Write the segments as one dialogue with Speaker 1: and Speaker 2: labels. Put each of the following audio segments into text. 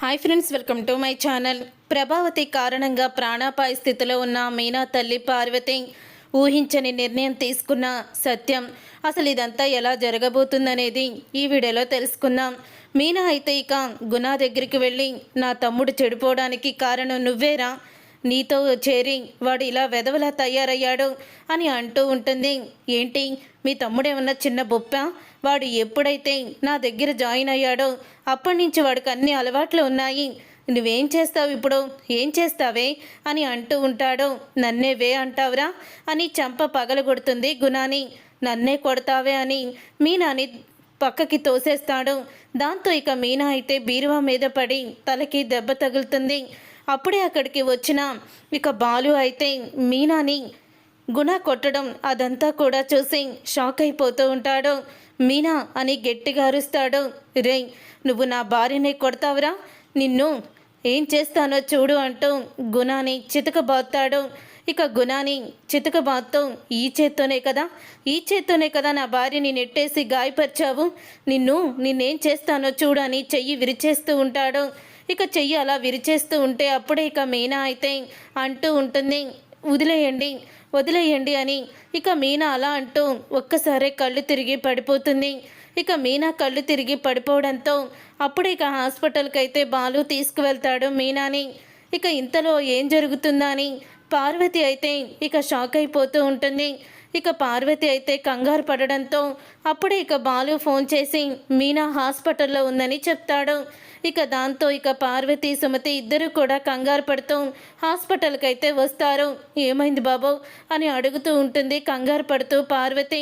Speaker 1: Hi friends, welcome to my channel. Prabhavati కారణంగా ప్రాణాపాయ స్థితిలో ఉన్న మీనా తల్లి పార్వతి ఊహించని నిర్ణయం తీసుకున్న సత్యం. అసలు ఇదంతా ఎలా జరగబోతుందనేది ఈ వీడియోలో తెలుసుకుందాం. మీనా అయితే ఇక గుణ దగ్గరికి వెళ్ళి, నా తమ్ముడు చెడిపోవడానికి కారణం నువ్వేరా, నీతో చేరి వాడు ఇలా వెధవలా తయారయ్యాడు అని అంటూ ఉంటుంది. ఏంటి, మీ తమ్ముడేమన్నా చిన్న బొప్ప? వాడు ఎప్పుడైతే నా దగ్గర జాయిన్ అయ్యాడో అప్పటి నుంచి వాడికి అన్ని అలవాట్లు ఉన్నాయి. నువ్వేం చేస్తావు ఇప్పుడు, ఏం చేస్తావే అని అంటూ ఉంటాడు. నన్నే వే అంటావురా అని చంప పగలగొడుతుంది గుణాని. నన్నే కొడతావే అని మీనాని పక్కకి తోసేస్తాడు. దాంతో ఇక మీనా అయితే బీరువా మీద పడి తలకి దెబ్బ తగులుతుంది. అప్పుడే అక్కడికి వచ్చిన ఇక బాలు అయితే మీనాని గుణ కొట్టడం అదంతా కూడా చూసి షాక్ అయిపోతూ ఉంటాడు. మీనా అని గట్టిగా అరుస్తాడు. రే, నువ్వు నా భార్యని కొడతావురా, నిన్ను ఏం చేస్తానో చూడు అంటూ గుణాని చితకబాస్తాడు. ఇక గుణాని చితకబాత్తూ, ఈ చేత్తోనే కదా నా భార్యని నెట్టేసి గాయపరిచావు, నిన్నేం చేస్తానో చూడు అని చెయ్యి విరిచేస్తూ ఉంటాడు. ఇక చెయ్యి అలా విరిచేస్తూ ఉంటే అప్పుడే ఇక మీనా అయితే అంటూ ఉంటుంది, వదిలేయండి అని. ఇక మీనా అలా అంటూ ఒక్కసారే కళ్ళు తిరిగి పడిపోతుంది. ఇక మీనా కళ్ళు తిరిగి పడిపోవడంతో అప్పుడు ఇక హాస్పిటల్కి అయితే బాలు తీసుకువెళ్తాడు మీనాని. ఇక ఇంతలో ఏం జరుగుతుందా అని పార్వతి అయితే ఇక షాక్ అయిపోతూ ఉంటుంది. ఇక పార్వతి అయితే కంగారు పడడంతో అప్పుడే ఇక బాలు ఫోన్ చేసి మీనా హాస్పిటల్లో ఉందని చెప్తాడు. ఇక దాంతో ఇక పార్వతి సుమతి ఇద్దరు కూడా కంగారు పడుతూ హాస్పిటల్కి అయితే వస్తారు. ఏమైంది బాబు అని అడుగుతూ ఉంటుంది కంగారు పడుతూ పార్వతి.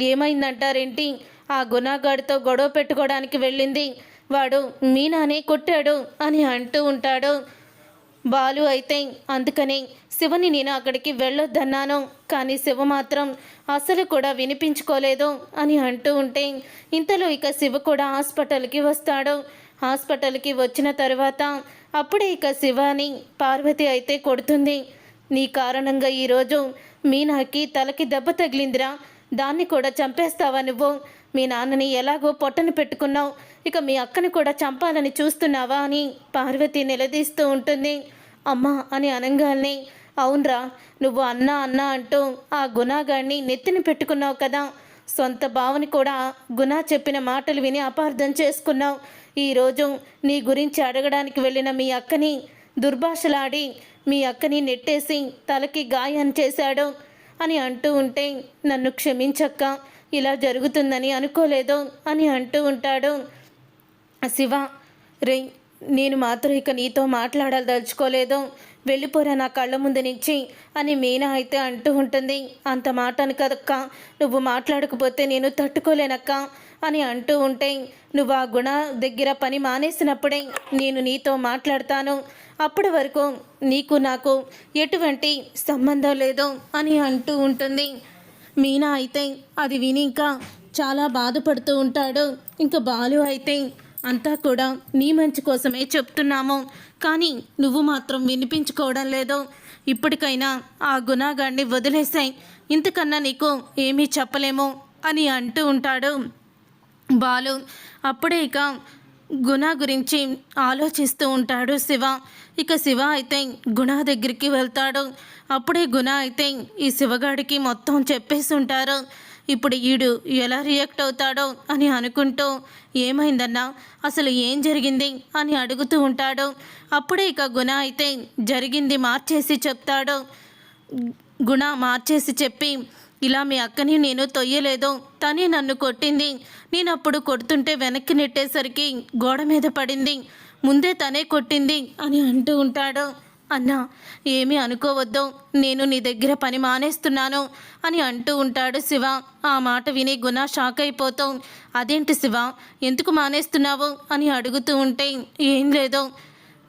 Speaker 1: ఏమైందంటారేంటి, ఆ గుణగాడితో గొడవ పెట్టుకోవడానికి వెళ్ళింది, వాడు మీనాని కొట్టాడు అని అంటూ ఉంటాడు. బాలు అయితే అందుకని శివని నేను అక్కడికి వెళ్ళొద్దన్నాను, కానీ శివ మాత్రం అసలు కూడా వినిపించుకోలేదు అని అంటూ ఉంటే ఇంతలో ఇక శివ కూడా హాస్పిటల్కి వస్తాడు. హాస్పిటల్కి వచ్చిన తర్వాత అప్పుడే ఇక శివాని పార్వతి అయితే కొడుతుంది. నీ కారణంగా ఈరోజు మీనాకి తలకి దెబ్బ తగిలిందిరా, దాన్ని కూడా చంపేస్తావా నువ్వు? మీ నాన్నని ఎలాగో పొట్టను పెట్టుకున్నావు, ఇక మీ అక్కని కూడా చంపాలని చూస్తున్నావా అని పార్వతి నిలదీస్తూ ఉంటుంది. అమ్మా అని అనగానే, అవునరా, నువ్వు అన్నా అంటూ ఆ గుణాగాడిని నెత్తిన పెట్టుకున్నావు కదా, సొంత బావని కూడా గుణ చెప్పిన మాటలు విని అపార్థం చేసుకున్నావు. ఈరోజు నీ గురించి అడగడానికి వెళ్ళిన మీ అక్కని దుర్భాషలాడి మీ అక్కని నెట్టేసి తలకి గాయం చేశాడు అని అంటూ ఉంటే, నన్ను క్షమించక్క, ఇలా జరుగుతుందని అనుకోలేదు అని అంటూ ఉంటాడు. శివ, రే, నేను మాత్రం ఇక నీతో మాట్లాడదలుచుకోలేదు, వెళ్ళిపోరా నా కళ్ళ ముందు నుంచి అని మీనా అయితే అంటూ ఉంటుంది. అంత మాటను కదక్క, నువ్వు మాట్లాడకపోతే నేను తట్టుకోలేనక్క అని అంటూ ఉంటే, నువ్వు ఆ గుణ దగ్గర పని మానేసినప్పుడే నేను నీతో మాట్లాడతాను, అప్పటి వరకు నీకు నాకు ఎటువంటి సంబంధం లేదు అని అంటూ ఉంటుంది. మీనా అయితే అది విని ఇంకా చాలా బాధపడుతూ ఉంటాడు. ఇంకా బాలు అయితే అంతా కూడా నీ మంచి కోసమే చెప్తున్నాము, కానీ నువ్వు మాత్రం వినిపించుకోవడం లేదు, ఇప్పటికైనా ఆ గుణగాడిని వదిలేసాయి, ఇంతకన్నా నీకు ఏమీ చెప్పలేము అని అంటూ ఉంటాడు బాలు. అప్పుడే ఇక గుణ గురించి ఆలోచిస్తూ ఉంటాడు శివ. ఇక శివ అయితే గుణ దగ్గరికి వెళ్తాడు. అప్పుడే గుణ అయితే ఈ శివగాడికి మొత్తం చెప్పేసి ఉంటారు. ఇప్పుడు ఈడు ఎలా రియాక్ట్ అవుతాడో అని అనుకుంటూ, ఏమైందన్నా, అసలు ఏం జరిగింది అని అడుగుతూ ఉంటాడు. అప్పుడే ఇక గుణ అయితే జరిగింది మార్చేసి చెప్తాడు. గుణ మార్చేసి చెప్పి, ఇలా మీ అక్కని నేను తొయ్యలేదు, తనే నన్ను కొట్టింది, నేను అప్పుడు కొడుతుంటే వెనక్కి నెట్టేసరికి గోడ మీద పడింది, ముందే తనే కొట్టింది అని అంటూ ఉంటాడు. అన్నా, ఏమీ అనుకోవద్దు, నేను నీ దగ్గర పని మానేస్తున్నాను అని అంటూ ఉంటాడు శివ. ఆ మాట విని గుణ షాక్ అయిపోతూ, అదేంటి శివ, ఎందుకు మానేస్తున్నావు అని అడుగుతూ ఉంటే, ఏం లేదు,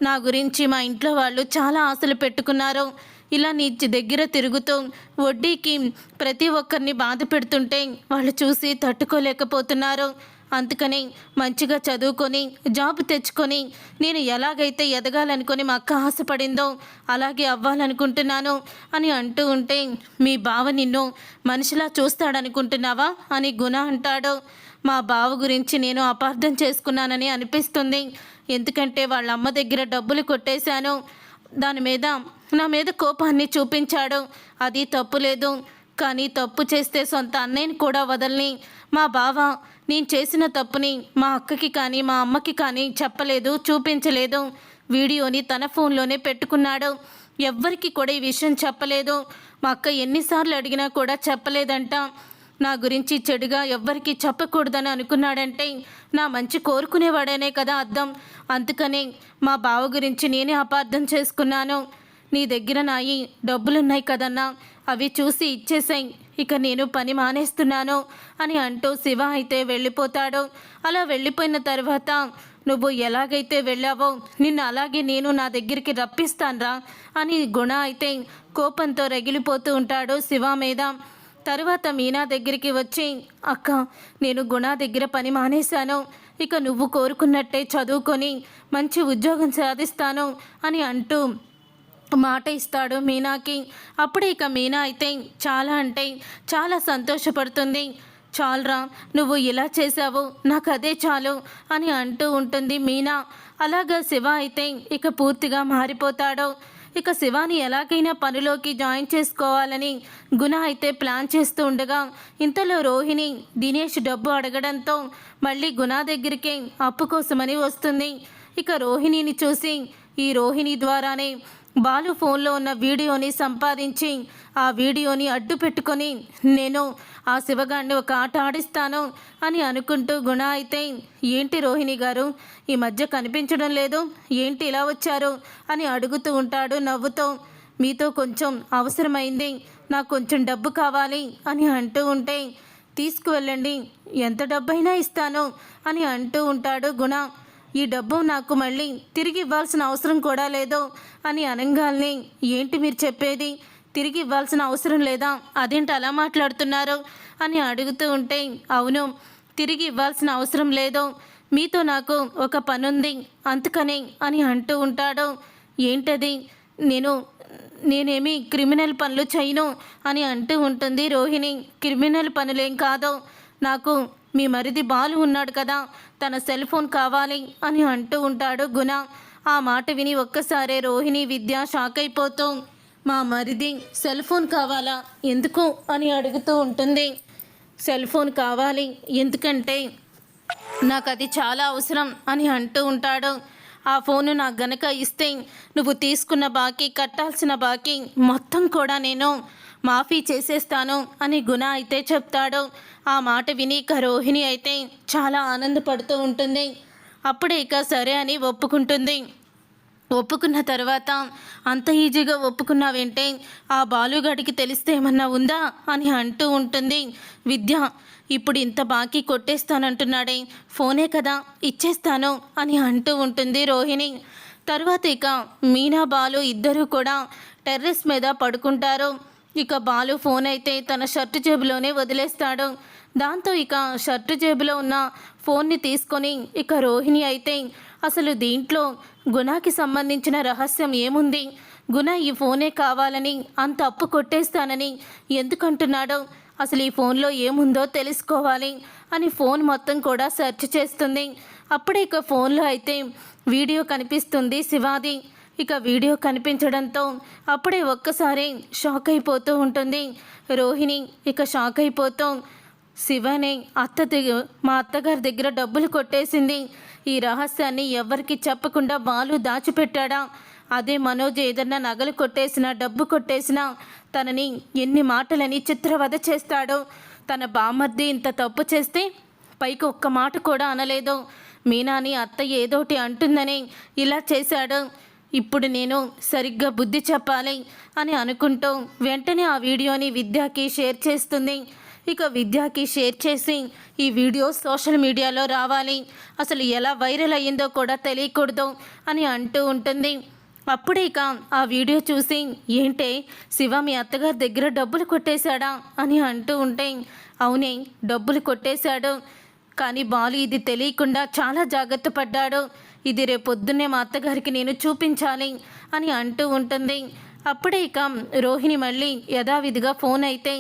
Speaker 1: నా గురించి మా ఇంట్లో వాళ్ళు చాలా ఆశలు పెట్టుకున్నారు, ఇలా నీ దగ్గర తిరుగుతూ వడ్డీకి ప్రతి ఒక్కరిని బాధ పెడుతుంటే వాళ్ళు చూసి తట్టుకోలేకపోతున్నారు, అందుకని మంచిగా చదువుకొని జాబ్ తెచ్చుకొని నేను ఎలాగైతే ఎదగాలనుకొని మా అక్క ఆశపడిందో అలాగే అవ్వాలనుకుంటున్నాను అని అంటూ ఉంటే, మీ బావ నిన్ను మనిషిలా చూస్తాడనుకుంటున్నావా అని గుణ అంటాడు. మా బావ గురించి నేను అపార్థం చేసుకున్నానని అనిపిస్తుంది, ఎందుకంటే వాళ్ళ అమ్మ దగ్గర డబ్బులు కొట్టేశాను. దాని మీద నా మీద కోపాన్ని చూపించాడు. అది తప్పు లేదు. కానీ తప్పు చేస్తే సొంత అన్నయ్యని కూడా వదలని మా బావ నేను చేసిన తప్పుని మా అక్కకి కానీ మా అమ్మకి కానీ చెప్పలేదు, చూపించలేదు. వీడియోని తన ఫోన్లోనే పెట్టుకున్నాడు. ఎవ్వరికి కూడా ఈ విషయం చెప్పలేదు. మా అక్క ఎన్నిసార్లు అడిగినా కూడా చెప్పలేదంట. నా గురించి చెడుగా ఎవ్వరికీ చెప్పకూడదని అనుకున్నాడంటే నా మంచి కోరుకునేవాడనే కదా అర్థం. అందుకనే మా బావ గురించి నేనే అపార్థం చేసుకున్నాను. నీ దగ్గర నాయి డబ్బులున్నాయి కదన్నా, అవి చూసి ఇచ్చేసాయి, ఇక నేను పని మానేస్తున్నాను అని అంటూ శివ అయితే వెళ్ళిపోతాడు. అలా వెళ్ళిపోయిన తర్వాత నువ్వు ఎలాగైతే వెళ్ళావో నిన్ను అలాగే నేను నా దగ్గరికి రప్పిస్తాన్రా అని గుణ అయితే కోపంతో రగిలిపోతూ ఉంటాడు శివ మీద. తర్వాత మీనా దగ్గరికి వచ్చి, అక్క నేను గుణ దగ్గర పని మానేశాను, ఇక నువ్వు కోరుకున్నట్టే చదువుకొని మంచి ఉద్యోగం సాధిస్తాను అని అంటూ మాట ఇస్తాడు మీనాకి. అప్పుడే ఇక మీనా అయితే చాలా అంటే చాలా సంతోషపడుతుంది. చాలురా నువ్వు ఇలా చేసావు, నాకు అదే చాలు అని అంటూ ఉంటుంది మీనా. అలాగా శివ అయితే ఇక పూర్తిగా మారిపోతాడు. ఇక శివాని ఎలాగైనా పనిలోకి జాయిన్ చేసుకోవాలని గుణ అయితే ప్లాన్ చేస్తూ ఉండగా ఇంతలో రోహిణి దినేష్ డబ్బు అడగడంతో మళ్ళీ గుణ దగ్గరికి అప్పు కోసమని వస్తుంది. ఇక రోహిణిని చూసి ఈ రోహిణి ద్వారానే బాలు ఫోన్లో ఉన్న వీడియోని సంపాదించి ఆ వీడియోని అడ్డు పెట్టుకొని నేను ఆ శివగాడిని ఒక ఆట ఆడిస్తాను అని అనుకుంటూ గుణ అయితే, ఏంటి రోహిణి గారు ఈ మధ్య కనిపించడం లేదు, ఏంటి ఇలా వచ్చారు అని అడుగుతూ ఉంటాడు నవ్వుతో. మీతో కొంచెం అవసరమైంది, నాకు కొంచెం డబ్బు కావాలి అని అంటూ ఉంటే, తీసుకువెళ్ళండి ఎంత డబ్బైనా ఇస్తాను అని అంటూ ఉంటాడు గుణ. ఈ డబ్బు నాకు మళ్ళీ తిరిగి ఇవ్వాల్సిన అవసరం కూడా లేదు అని అనగానే, ఏంటి మీరు చెప్పేది, తిరిగి ఇవ్వాల్సిన అవసరం లేదా, అదేంటి అలా మాట్లాడుతున్నారు అని అడుగుతూ ఉంటే, అవును తిరిగి ఇవ్వాల్సిన అవసరం లేదు, మీతో నాకు ఒక పనుంది అందుకని అని అంటూ ఉంటాడు. ఏంటది, నేనేమి క్రిమినల్ పనులు చేయను అని అంటూ ఉంటుంది రోహిణి. క్రిమినల్ పనులేం కాదు, నాకు మీ మరిది బాలు ఉన్నాడు కదా, తన సెల్ ఫోన్ కావాలి అని అంటూ ఉంటాడు గుణ. ఆ మాట విని ఒక్కసారే రోహిణి విద్య షాక్ అయిపోతూ, మా మరిది సెల్ ఫోన్ కావాలా, ఎందుకు అని అడుగుతూ ఉంటుంది. సెల్ ఫోన్ కావాలి ఎందుకంటే నాకు అది చాలా అవసరం అని అంటూ ఉంటాడు. ఆ ఫోను నాకు గనక ఇస్తే నువ్వు తీసుకున్న బాకీ, కట్టాల్సిన బాకీ మొత్తం కూడా నేను మాఫీ చేసేస్తాను అని గుణ అయితే చెప్తాడు. ఆ మాట విని ఇక రోహిణి అయితే చాలా ఆనందపడుతూ ఉంటుంది. అప్పుడే ఇక సరే అని ఒప్పుకుంటుంది. ఒప్పుకున్న తర్వాత, అంత ఈజీగా ఒప్పుకున్నావేంటే, ఆ బాలుగాడికి తెలిస్తే ఏమన్నా ఉందా అని అంటూ ఉంటుంది విద్య. ఇప్పుడు ఇంత బాకీ కొట్టేస్తానంటున్నాడే, ఫోనే కదా ఇచ్చేస్తాను అని అంటూ ఉంటుంది రోహిణి. తర్వాత ఇక మీనా బాలు ఇద్దరూ కూడా టెర్రస్ మీద పడుకుంటారు. ఇక బాలు ఫోన్ అయితే తన షర్టు జేబులోనే వదిలేస్తాడు. దాంతో ఇక షర్టు జేబులో ఉన్న ఫోన్ని తీసుకొని ఇక రోహిణి అయితే అసలు దీంట్లో గుణకి సంబంధించిన రహస్యం ఏముంది, గుణ ఈ ఫోనే కావాలని అంత అప్పు కొట్టేస్తానని ఎందుకంటున్నాడో, అసలు ఈ ఫోన్లో ఏముందో తెలుసుకోవాలి అని ఫోన్ మొత్తం కూడా సెర్చ్ చేస్తుంది. అప్పుడే ఇక ఫోన్లో అయితే వీడియో కనిపిస్తుంది శివాది. ఇక వీడియో కనిపించడంతో అప్పుడే ఒక్కసారి షాక్ అయిపోతూ ఉంటుంది రోహిణి. ఇక షాక్ అయిపోతూ, శివనే మా అత్తగారి దగ్గర డబ్బులు కొట్టేసింది, ఈ రహస్యాన్ని ఎవరికి చెప్పకుండా బాలు దాచిపెట్టాడా, అదే మనోజ్ ఏదన్నా నగలు కొట్టేసినా డబ్బు కొట్టేసినా తనని ఎన్ని మాటలని చిత్రవద చేస్తాడో, తన బామర్ది ఇంత తప్పు చేస్తే పైకి ఒక్క మాట కూడా అనలేదు, మీనాని అత్త ఏదోటి అంటుందని ఇలా చేశాడు, ఇప్పుడు నేను సరిగ్గా బుద్ధి చెప్పాలి అని అనుకుంటూ వెంటనే ఆ వీడియోని విద్యాకి షేర్ చేస్తుంది. ఇక విద్యాకి షేర్ చేసి ఈ వీడియో సోషల్ మీడియాలో రావాలి, అసలు ఎలా వైరల్ అయ్యిందో కూడా తెలియకూడదు అని అంటూ ఉంటుంది. అప్పుడే ఇక ఆ వీడియో చూసి, ఏంటే శివ మీ అత్తగారి దగ్గర డబ్బులు కొట్టేశాడా అని అంటూ ఉంటే, అవునే డబ్బులు కొట్టేశాడు, కానీ బాలు ఇది తెలియకుండా చాలా జాగ్రత్త పడ్డాడు, ఇది రేపొద్దున్నే మా అత్తగారికి నేను చూపించాలి అని అంటూ ఉంటుంది. అప్పుడే ఇక రోహిణి మళ్ళీ యథావిధిగా ఫోన్ అయితే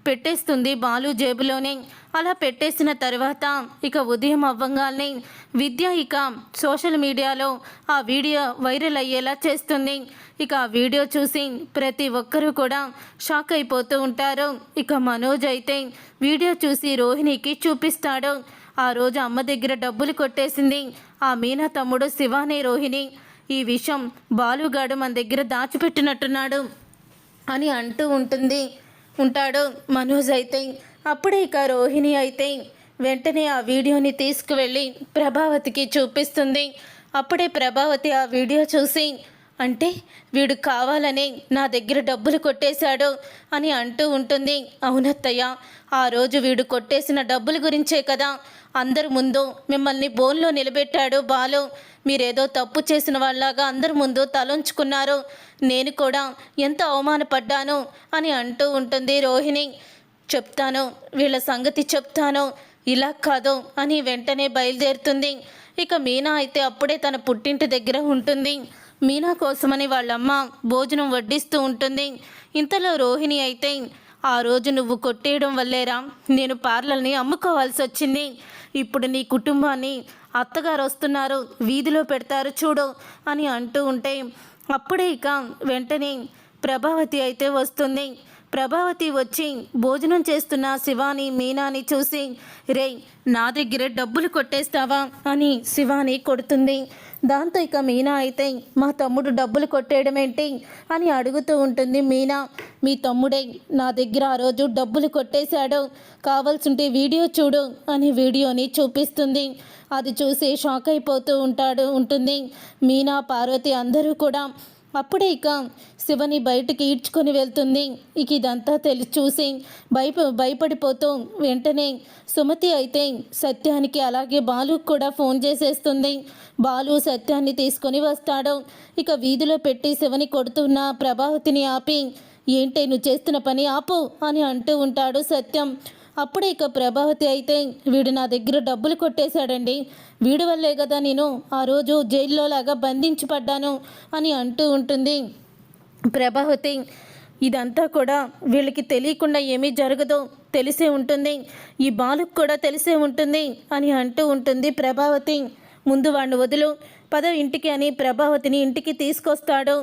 Speaker 1: పెట్టేస్తుంది బాలు జేబులోనే. అలా పెట్టేసిన తర్వాత ఇక ఉదయం అవ్వంగానే విద్య ఇక సోషల్ మీడియాలో ఆ వీడియో వైరల్ అయ్యేలా చేస్తుంది. ఇక ఆ వీడియో చూసి ప్రతి ఒక్కరూ కూడా షాక్ అయిపోతూ ఉంటారు. ఇక మనోజ్ అయితే వీడియో చూసి రోహిణికి చూపిస్తాడు. ఆ రోజు అమ్మ దగ్గర డబ్బులు కొట్టేసింది ఆ మీనా తమ్ముడు శివాని రోహిణి. ఈ విషయం బాలుగాడు మన దగ్గర దాచిపెట్టినట్టున్నాడు అని అంటూ ఉంటాడు మనోజ్ అయితే. అప్పుడే ఇక రోహిణి అయితే వెంటనే ఆ వీడియోని తీసుకువెళ్ళి ప్రభావతికి చూపిస్తుంది. అప్పుడే ప్రభావతి ఆ వీడియో చూసి, అంటే వీడు కావాలని నా దగ్గర డబ్బులు కొట్టేశాడు అని అంటూ ఉంటుంది. అవునత్తయ్య, ఆ రోజు వీడు కొట్టేసిన డబ్బుల గురించే కదా అందరి ముందు మిమ్మల్ని బోన్లో నిలబెట్టాడు బాలు. మీరేదో తప్పు చేసిన వాళ్ళలాగా అందరి ముందు తలంచుకున్నారు. నేను కూడా ఎంత అవమానపడ్డాను అని అంటూ ఉంటుంది రోహిణి. చెప్తాను, వీళ్ళ సంగతి చెప్తాను, ఇలా కాదు అని వెంటనే బయలుదేరుతుంది. ఇక మీనా అయితే అప్పుడే తన పుట్టింటి దగ్గర ఉంటుంది. మీనా కోసమని వాళ్ళమ్మ భోజనం వడ్డిస్తూ ఉంటుంది. ఇంతలో రోహిణి అయితే, ఆ రోజు నువ్వు కొట్టేయడం వల్లేరా నేను పార్లర్ని అమ్ముకోవాల్సి వచ్చింది. ఇప్పుడు నీ కుటుంబాన్ని అత్తగారు వస్తున్నారు, వీధిలో పెడతారు చూడు అని అంటూ ఉంటే అప్పుడే ఇక వెంటనే ప్రభావతి అయితే వస్తుంది. ప్రభావతి వచ్చి భోజనం చేస్తున్న శివాని మీనాని చూసి, రే నా దగ్గర డబ్బులు కొట్టేస్తావా అని శివాని కొడుతుంది. దాంతో ఇక మీనా అయితే, మా తమ్ముడు డబ్బులు కొట్టేయడం ఏంటి అని అడుగుతూ ఉంటుంది మీనా. మీ తమ్ముడే నా దగ్గర ఆ రోజు డబ్బులు కొట్టేశాడు, కావాల్సింటే వీడియో చూడు అని వీడియోని చూపిస్తుంది. అది చూసి షాక్ అయిపోతూ ఉంటుంది మీనా, పార్వతి అందరూ కూడా. అప్పుడే ఇక శివని బయటికి ఈడ్చుకొని వెళ్తుంది. ఇక ఇదంతా చూసి భయపడిపోతూ వెంటనే సుమతి అయితే సత్యానికి అలాగే బాలుకు కూడా ఫోన్ చేసేస్తుంది. బాలు సత్యాన్ని తీసుకొని వస్తాడు. ఇక వీధిలో పెట్టి శివని కొడుతున్న ప్రభావతిని ఆపి, ఏంటి నువ్వు చేస్తున్న పని ఆపు అని అంటూ ఉంటాడు సత్యం. అప్పుడే ఇక ప్రభావతి అయితే, వీడు నా దగ్గర డబ్బులు కొట్టేశాడండి, వీడి వల్లే కదా నేను ఆ రోజు జైల్లో లాగా బంధించి పడ్డాను అని అంటూ ఉంటుంది ప్రభావతి. ఇదంతా కూడా వీళ్ళకి తెలియకుండా ఏమీ జరగదో, తెలిసే ఉంటుంది, ఈ బాలుకు కూడా తెలిసే ఉంటుంది అని అంటూ ఉంటుంది ప్రభావతి. ముందు వాడిని వదులు, పద ఇంటికి అని ప్రభావతిని ఇంటికి తీసుకొస్తాడు.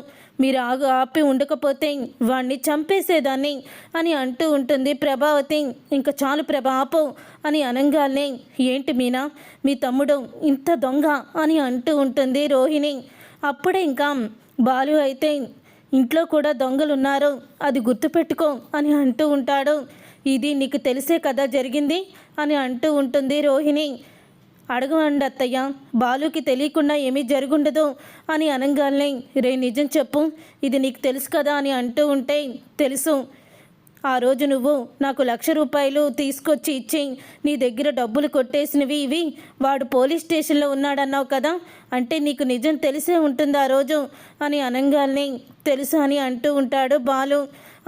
Speaker 1: మీరు ఆపి ఉండకపోతే వాడిని చంపేసేదాన్ని అని అంటూ ఉంటుంది ప్రభావతి. ఇంకా చాలు ప్రభా ఆపు అని అనగానే, ఏంటి మీనా మీ తమ్ముడు ఇంత దొంగ అని అంటూ ఉంటుంది రోహిణి. అప్పుడే ఇంకా బాలు అయితే, ఇంట్లో కూడా దొంగలున్నారు, అది గుర్తుపెట్టుకో అని అంటూ ఉంటాడు. ఇది నీకు తెలిసే కదా జరిగింది అని అంటూ ఉంటుంది రోహిణి. అడగండి అత్తయ్య, బాలుకి తెలియకుండా ఏమీ జరుగుండదు అని అనగానే, రే నిజం చెప్పు, ఇది నీకు తెలుసు కదా అని అంటూ ఉంటే, తెలుసు, ఆ రోజు నువ్వు నాకు 1,00,000 రూపాయలు తీసుకొచ్చి ఇచ్చి నీ దగ్గర డబ్బులు కొట్టేసినవి ఇవి, వాడు పోలీస్ స్టేషన్లో ఉన్నాడన్నావు కదా, అంటే నీకు నిజం తెలిసే ఉంటుంది ఆ రోజు అని అనగానే, తెలుసు అని అంటూ ఉంటాడు బాలు.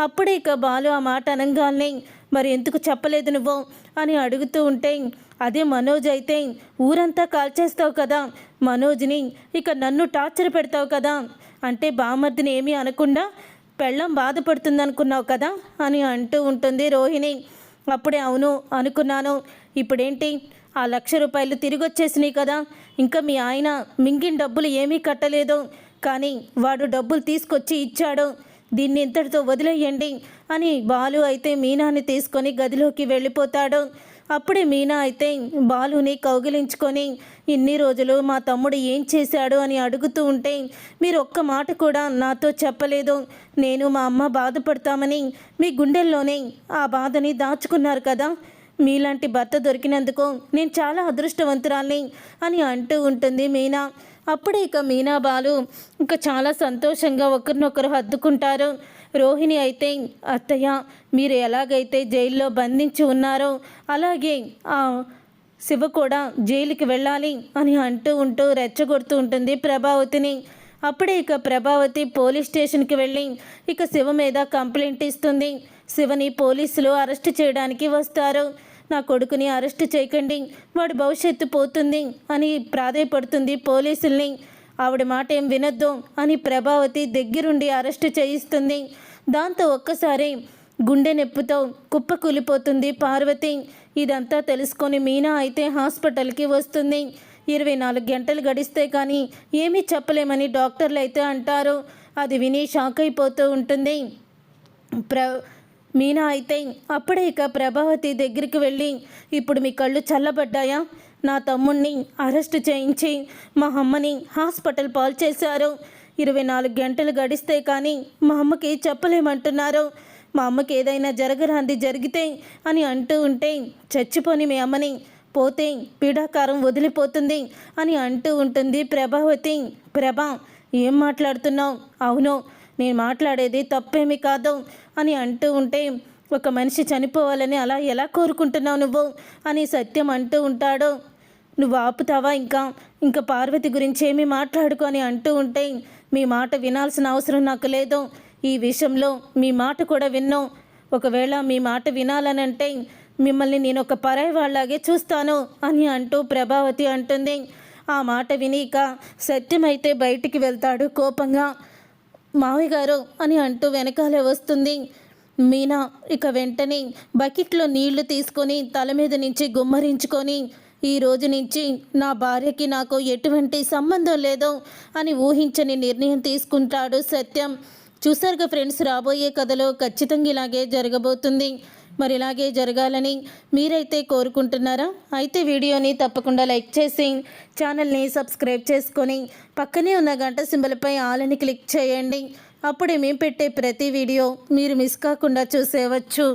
Speaker 1: అప్పుడే ఇక బాలు ఆ మాట అనగానే, మరి ఎందుకు చెప్పలేదు నువ్వు అని అడుగుతూ ఉంటే, అదే మనోజ్ అయితే ఊరంతా కాల్చేస్తావు కదా మనోజ్ని, ఇక నన్ను టార్చర్ పెడతావు కదా, అంటే బామర్దిని ఏమీ అనకుండా పెళ్ళం బాధపడుతుంది అనుకున్నావు కదా అని అంటూ ఉంటుంది రోహిణి. అప్పుడే అవును అనుకున్నాను, ఇప్పుడేంటి ఆ 1,00,000 రూపాయలు తిరిగి వచ్చేసినాయి కదా, ఇంకా మీ ఆయన మింగిన డబ్బులు ఏమీ కట్టలేదు, కానీ వాడు డబ్బులు తీసుకొచ్చి ఇచ్చాడు, దీన్ని ఇంతటితో వదిలేయండి అని బాలు అయితే మీనాని తీసుకొని గదిలోకి వెళ్ళిపోతాడు. అప్పుడే మీనా అయితే బాలుని కౌగిలించుకొని, ఇన్ని రోజులు మా తమ్ముడు ఏం చేశాడు అని అడుగుతూ ఉంటే మీరు ఒక్క మాట కూడా నాతో చెప్పలేదు, నేను మా అమ్మ బాధపడతామని మీ గుండెల్లోనే ఆ బాధని దాచుకున్నారు కదా, మీలాంటి భర్త దొరికినందుకు నేను చాలా అదృష్టవంతురాల్ని అని అంటూ ఉంటుంది మీనా. అప్పుడే ఇక మీనా బాలు ఇంకా చాలా సంతోషంగా ఒకరినొకరు హత్తుకుంటారు. రోహిణి అయితే, అత్తయ్య మీరు ఎలాగైతే జైల్లో బంధించి ఉన్నారో అలాగే ఆ శివ కూడా జైలుకి వెళ్ళాలి అని అంటూ రెచ్చగొడుతూ ఉంటుంది ప్రభావతిని. అప్పుడే ఇక ప్రభావతి పోలీస్ స్టేషన్కి వెళ్ళి ఇక శివ మీద కంప్లైంట్ ఇస్తుంది. శివని పోలీసులు అరెస్ట్ చేయడానికి వస్తారు, నా కొడుకుని అరెస్ట్ చేయకండి, వాడి భవిష్యత్తు పోతుంది అని ప్రాధేయపడుతుంది పోలీసుల్ని. ఆవిడ మాట ఏం వినొద్దు అని ప్రభావతి దగ్గరుండి అరెస్ట్ చేయిస్తుంది. దాంతో ఒక్కసారి గుండె నొప్పితో కుప్పకూలిపోతుంది పార్వతి. ఇదంతా తెలుసుకొని మీనా అయితే హాస్పిటల్కి వస్తుంది. 24 గంటలు గడిస్తే కానీ ఏమీ చెప్పలేమని డాక్టర్లు అయితే అంటారు. అది విని షాక్ అయిపోతూ ఉంటుంది. మీనా అయితే అప్పుడే ఇక ప్రభావతి దగ్గరికి వెళ్ళి, ఇప్పుడు మీ కళ్ళు చల్లబడ్డాయా? నా తమ్ముణ్ణి అరెస్ట్ చేయించి మా అమ్మని హాస్పిటల్ పాలు చేశారు. 24 గంటలు గడిస్తే కానీ మా అమ్మకి చెప్పలేమంటున్నారు. మా అమ్మకి ఏదైనా జరగరాంది జరిగితే అని అంటూ ఉంటే, చచ్చిపోని మీ అమ్మని, పోతే పీడాకారం వదిలిపోతుంది అని అంటూ ఉంటుంది ప్రభావతి. ప్రభా, ఏం మాట్లాడుతున్నావు? అవును, నేను మాట్లాడేది తప్పేమీ కాదు అని అంటూ ఉంటే, ఒక మనిషి చనిపోవాలని అలా ఎలా కోరుకుంటున్నావు నువ్వు అని సత్యం అంటూ ఉంటాడు. నువ్వు ఆపుతావా? ఇంకా పార్వతి గురించి ఏమీ మాట్లాడుకో అని అంటూ ఉంటే, మీ మాట వినాల్సిన అవసరం నాకు లేదు. ఈ విషయంలో మీ మాట కూడా విన్నాం. ఒకవేళ మీ మాట వినాలనంటే మిమ్మల్ని నేను ఒక పరాయి వాళ్ళలాగే చూస్తాను అని అంటూ ప్రభావతి అంటుంది. ఆ మాట వినిక సత్యమైతే బయటికి వెళ్తాడు కోపంగా. మావయ్య గారు అని అంటూ వెనకాలే వస్తుంది మీనా. ఇక వెంటనే బకెట్లో నీళ్లు తీసుకొని తల మీద నుంచి గుమ్మరించుకొని, ఈ రోజు నుంచి నా భార్యకి నాకు ఎటువంటి సంబంధం లేదు అని ఊహించని నిర్ణయం తీసుకుంటాడు సత్యం. చూసారుగా ఫ్రెండ్స్, రాబోయే కథలో ఖచ్చితంగా ఇలాగే జరగబోతుంది. మరి ఇలాగే జరగాలని మీరైతే కోరుకుంటున్నారా? అయితే వీడియోని తప్పకుండా లైక్ చేసి ఛానల్ని సబ్స్క్రైబ్ చేసుకొని పక్కనే ఉన్న గంట సింబల్పై ఆల్ అని క్లిక్ చేయండి. అప్పుడే మేము పెట్టే ప్రతి వీడియో మీరు మిస్ కాకుండా చూసేవచ్చు.